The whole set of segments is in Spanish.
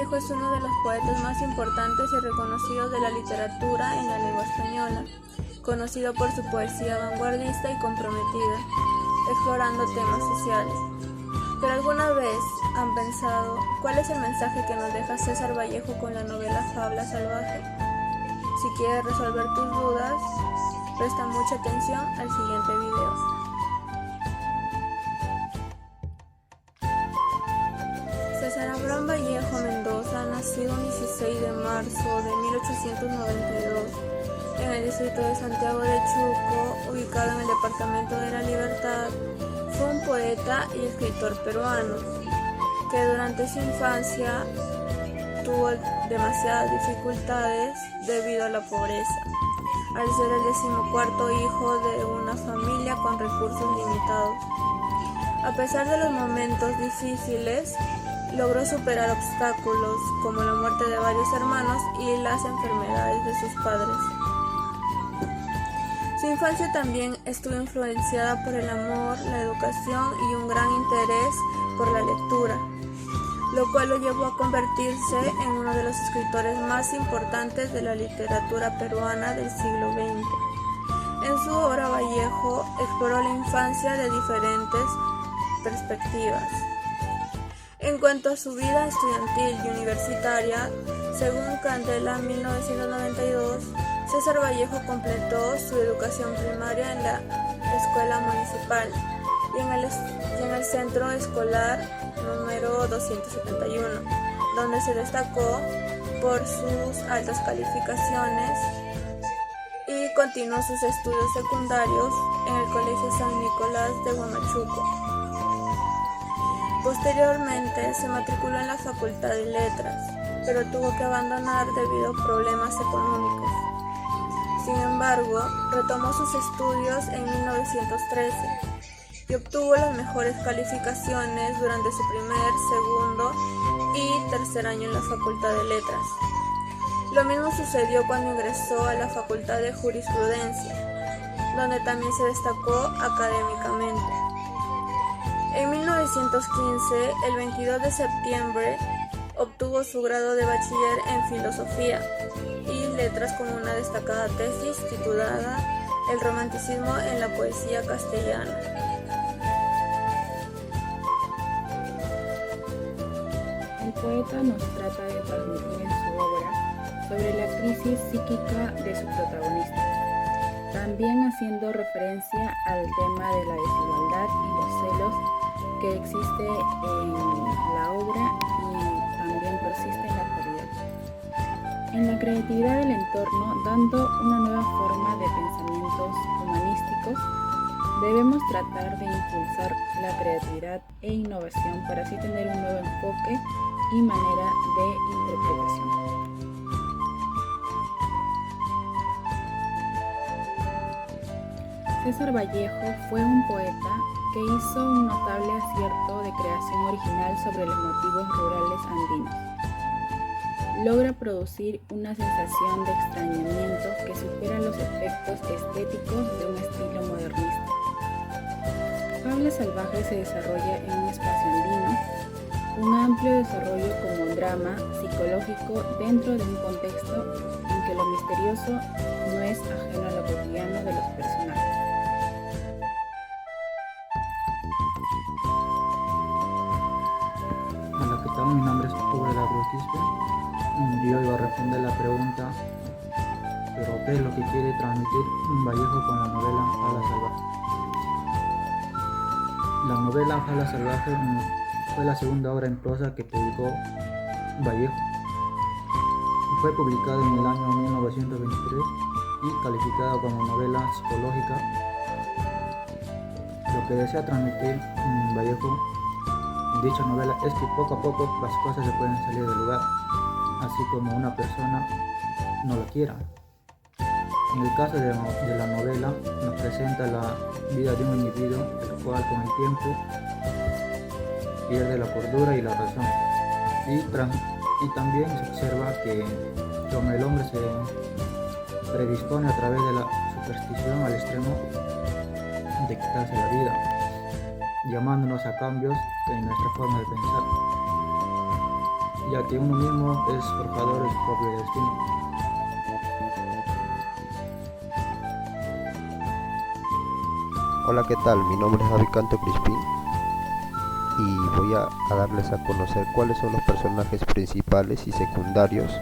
Vallejo es uno de los poetas más importantes y reconocidos de la literatura en la lengua española, conocido por su poesía vanguardista y comprometida, explorando temas sociales. ¿Pero alguna vez han pensado cuál es el mensaje que nos deja César Vallejo con la novela Fabla Salvaje? Si quieres resolver tus dudas, presta mucha atención al siguiente video. César Abraham Vallejo Mendoza, nacido el 16 de marzo de 1892 en el distrito de Santiago de Chuco, ubicado en el departamento de La Libertad, fue un poeta y escritor peruano que durante su infancia tuvo demasiadas dificultades debido a la pobreza, al ser el 14º hijo de una familia con recursos limitados. A pesar de los momentos difíciles, logró superar obstáculos como la muerte de varios hermanos y las enfermedades de sus padres. Su infancia también estuvo influenciada por el amor, la educación y un gran interés por la lectura, lo cual lo llevó a convertirse en uno de los escritores más importantes de la literatura peruana del siglo XX. En su obra, Vallejo exploró la infancia de diferentes perspectivas. En cuanto a su vida estudiantil y universitaria, según Candela 1992, César Vallejo completó su educación primaria en la escuela municipal y en el centro escolar número 271, donde se destacó por sus altas calificaciones, y continuó sus estudios secundarios en el Colegio San Nicolás de Huamachuco. Posteriormente se matriculó en la Facultad de Letras, pero tuvo que abandonar debido a problemas económicos. Sin embargo, retomó sus estudios en 1913 y obtuvo las mejores calificaciones durante su primer, segundo y tercer año en la Facultad de Letras. Lo mismo sucedió cuando ingresó a la Facultad de Jurisprudencia, donde también se destacó académicamente. En 1915, el 22 de septiembre, obtuvo su grado de bachiller en Filosofía y Letras con una destacada tesis titulada El romanticismo en la poesía castellana. El poeta nos trata de transmitir en su obra sobre la crisis psíquica de su protagonista, también haciendo referencia al tema de la desigualdad y los celos que existe en la obra y también persiste en la actualidad. En la creatividad del entorno, dando una nueva forma de pensamientos humanísticos, debemos tratar de impulsar la creatividad e innovación para así tener un nuevo enfoque y manera de interpretación. César Vallejo fue un poeta que hizo un notable acierto de creación original sobre los motivos rurales andinos. Logra producir una sensación de extrañamiento que supera los efectos estéticos de un estilo modernista. Fabla Salvaje se desarrolla en un espacio andino, un amplio desarrollo como drama psicológico dentro de un contexto en que lo misterioso no es ajeno a lo cotidiano de los personajes. Hola, ¿qué tal? Mi nombre es Hugo de la Quispe. Yo iba a responder la pregunta, pero ¿qué es lo que quiere transmitir Vallejo con la novela Fabla Salvaje? La novela Fabla Salvaje fue la segunda obra en prosa que publicó Vallejo. Fue publicada en el año 1923 y calificada como novela psicológica. Lo que desea transmitir Vallejo en dicha novela es que poco a poco las cosas se pueden salir del lugar, así como una persona no lo quiera. En el caso de la novela nos presenta la vida de un individuo, el cual con el tiempo pierde la cordura y la razón. Y también se observa que como el hombre se predispone a través de la superstición al extremo de quitarse la vida, llamándonos a cambios en nuestra forma de pensar. ya que uno mismo es forjador de su propio destino. Hola, ¿qué tal? Mi nombre es David Canto Crispín y voy a darles a conocer cuáles son los personajes principales y secundarios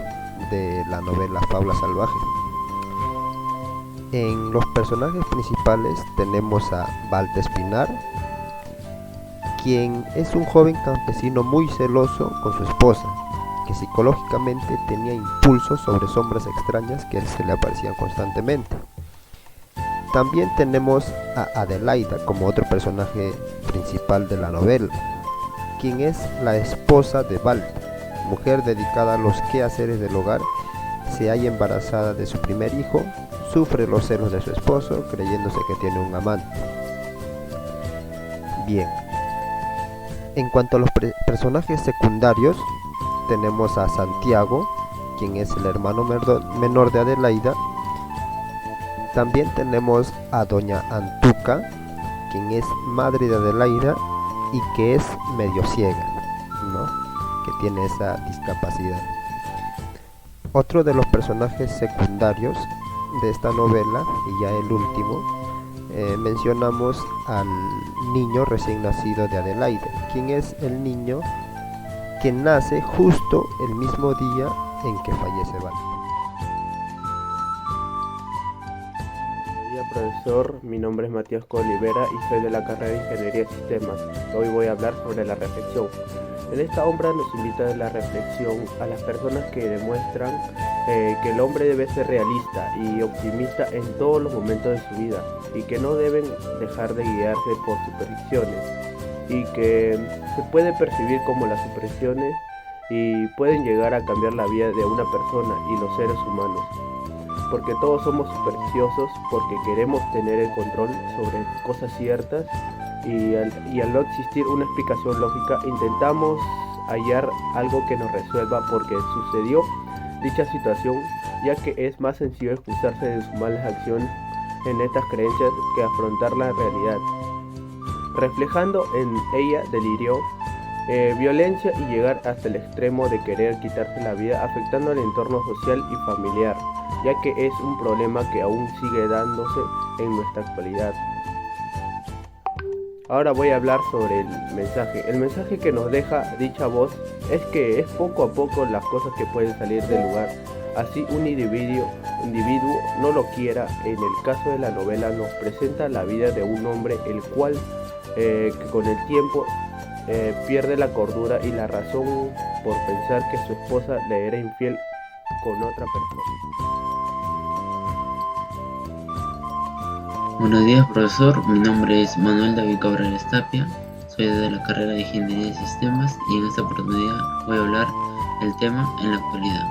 de la novela Fábula Salvaje. En los personajes principales tenemos a Balta Espinar, quien es un joven campesino muy celoso con su esposa, que psicológicamente tenía impulsos sobre sombras extrañas que se le aparecían constantemente. También tenemos a Adelaida como otro personaje principal de la novela, quien es la esposa de Balta, mujer dedicada a los quehaceres del hogar. Se halla embarazada de su primer hijo, sufre los celos de su esposo, creyéndose que tiene un amante. Bien, en cuanto a los personajes secundarios, tenemos a Santiago, quien es el hermano menor de Adelaida. También tenemos a doña Antuca, quien es madre de Adelaida y que es medio ciega, ¿no? Que tiene esa discapacidad. Otro de los personajes secundarios de esta novela, y ya el último, mencionamos al niño recién nacido de Adelaida, quien es el niño que nace justo el mismo día en que fallece Balta. Profesor, mi nombre es Matías Olivera y soy de la carrera de Ingeniería de Sistemas. Hoy voy a hablar sobre la reflexión. En esta obra nos invita a la reflexión a las personas que demuestran que el hombre debe ser realista y optimista en todos los momentos de su vida y que no deben dejar de guiarse por supersticiones y que se puede percibir como las supersticiones y pueden llegar a cambiar la vida de una persona y los seres humanos. Porque todos somos supersticiosos, porque queremos tener el control sobre cosas ciertas y al no existir una explicación lógica intentamos hallar algo que nos resuelva porque sucedió dicha situación, ya que es más sencillo excusarse de sus malas acciones en estas creencias que afrontar la realidad. Reflejando en ella delirió, violencia y llegar hasta el extremo de querer quitarse la vida, afectando al entorno social y familiar, ya que es un problema que aún sigue dándose en nuestra actualidad. Ahora voy a hablar sobre el mensaje. El mensaje que nos deja dicha voz es que es poco a poco las cosas que pueden salir del lugar. Así un individuo no lo quiera. En el caso de la novela nos presenta la vida de un hombre el cual que con el tiempo pierde la cordura y la razón por pensar que su esposa le era infiel con otra persona. Buenos días, profesor. Mi nombre es Manuel David Cabrales Tapia. Soy de la carrera de Ingeniería de Sistemas y en esta oportunidad voy a hablar del tema en la actualidad.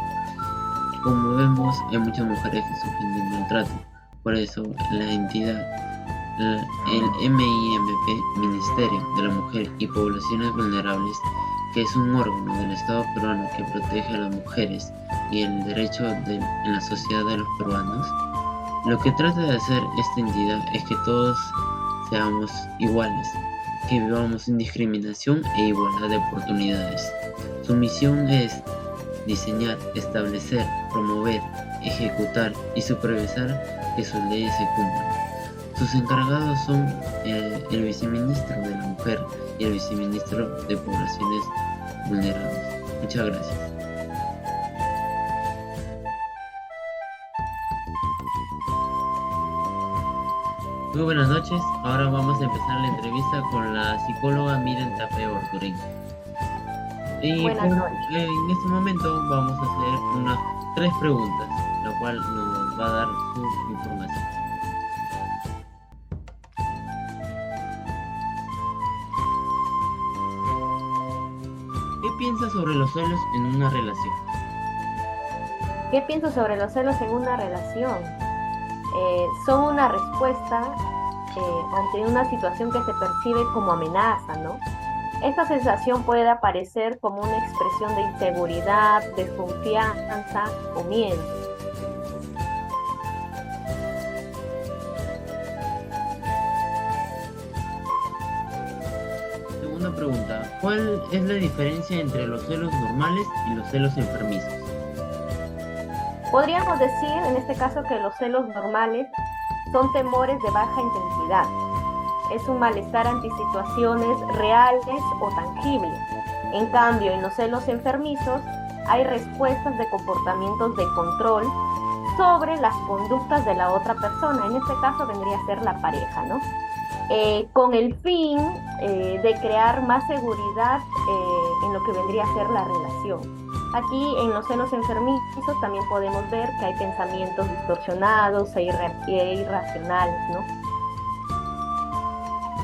Como vemos, hay muchas mujeres que sufren de maltrato. Por eso, la entidad, el MIMP, Ministerio de la Mujer y Poblaciones Vulnerables, que es un órgano del Estado peruano que protege a las mujeres y el derecho en la sociedad de los peruanos, lo que trata de hacer esta entidad es que todos seamos iguales, que vivamos sin discriminación e igualdad de oportunidades. Su misión es diseñar, establecer, promover, ejecutar y supervisar que sus leyes se cumplan. Sus encargados son el viceministro de la Mujer y el viceministro de Poblaciones Vulnerables. Muchas gracias. Muy buenas noches, ahora vamos a empezar la entrevista con la psicóloga Miren Tapia Borturín. Y Buenas noches. En este momento vamos a hacer unas 3 preguntas, lo cual nos va a dar su información. ¿Qué piensas sobre los celos en una relación? ¿Qué pienso sobre los celos en una relación? Son una respuesta ante una situación que se percibe como amenaza, ¿no? Esta sensación puede aparecer como una expresión de inseguridad, desconfianza o miedo. Segunda pregunta, ¿Cuál es la diferencia entre los celos normales y los celos enfermizos? Podríamos decir en este caso que los celos normales son temores de baja intensidad. Es un malestar ante situaciones reales o tangibles. En cambio, en los celos enfermizos hay respuestas de comportamientos de control sobre las conductas de la otra persona. En este caso vendría a ser la pareja, ¿no? Con el fin de crear más seguridad en lo que vendría a ser la relación. Aquí en los celos enfermizos también podemos ver que hay pensamientos distorsionados e irracionales, ¿no?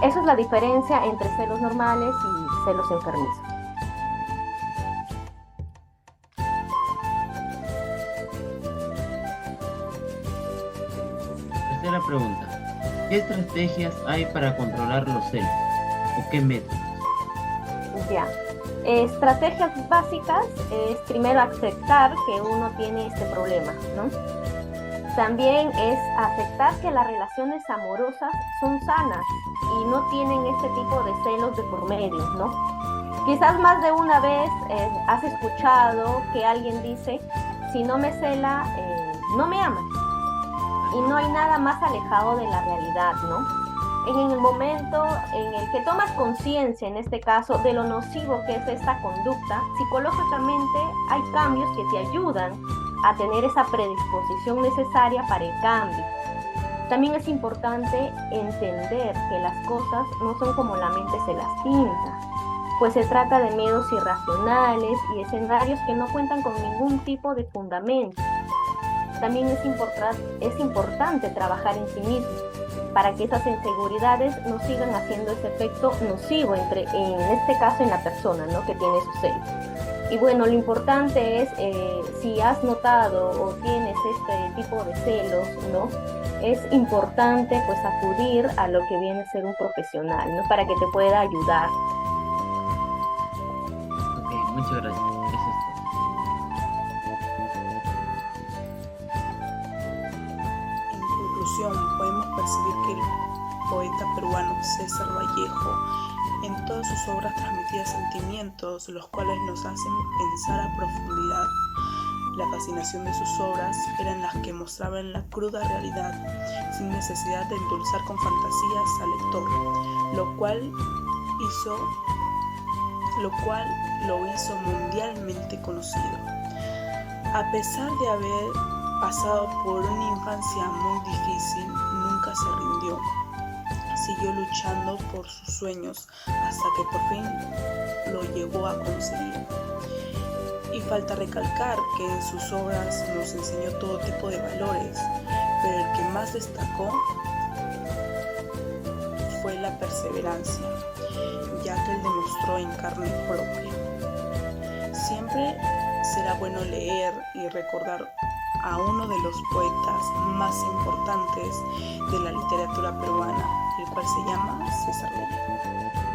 Esa es la diferencia entre celos normales y celos enfermizos. Tercera pregunta. ¿Qué estrategias hay para controlar los celos? ¿O qué métodos? Ya. Estrategias básicas es primero aceptar que uno tiene este problema, ¿no? También es aceptar que las relaciones amorosas son sanas y no tienen este tipo de celos de por medio, ¿no? Quizás más de una vez has escuchado que alguien dice, si no me cela, no me ama. Y no hay nada más alejado de la realidad, ¿no? En el momento en el que tomas conciencia, en este caso, de lo nocivo que es esta conducta, psicológicamente hay cambios que te ayudan a tener esa predisposición necesaria para el cambio. También es importante entender que las cosas no son como la mente se las pinta, pues se trata de miedos irracionales y escenarios que no cuentan con ningún tipo de fundamento. También es importante trabajar en sí mismo para que esas inseguridades no sigan haciendo ese efecto nocivo en este caso en la persona, ¿no?, que tiene sus celos. Y bueno, lo importante es, si has notado o tienes este tipo de celos, ¿no?, es importante pues acudir a lo que viene a ser un profesional, ¿no?, para que te pueda ayudar. Ok, muchas gracias. Eso es todo. En conclusión, podemos percibir que el poeta peruano César Vallejo en todas sus obras transmitía sentimientos los cuales nos hacen pensar a profundidad. La fascinación de sus obras eran las que mostraban la cruda realidad, sin necesidad de endulzar con fantasías al lector, lo cual lo hizo mundialmente conocido. A pesar de haber pasado por una infancia muy difícil, nunca se rindió. Siguió luchando por sus sueños hasta que por fin lo llegó a conseguir. Y falta recalcar que en sus obras nos enseñó todo tipo de valores, pero el que más destacó fue la perseverancia, ya que él demostró en carne propia. Siempre será bueno leer y recordar a uno de los poetas más importantes de la literatura peruana, el cual se llama César Vallejo.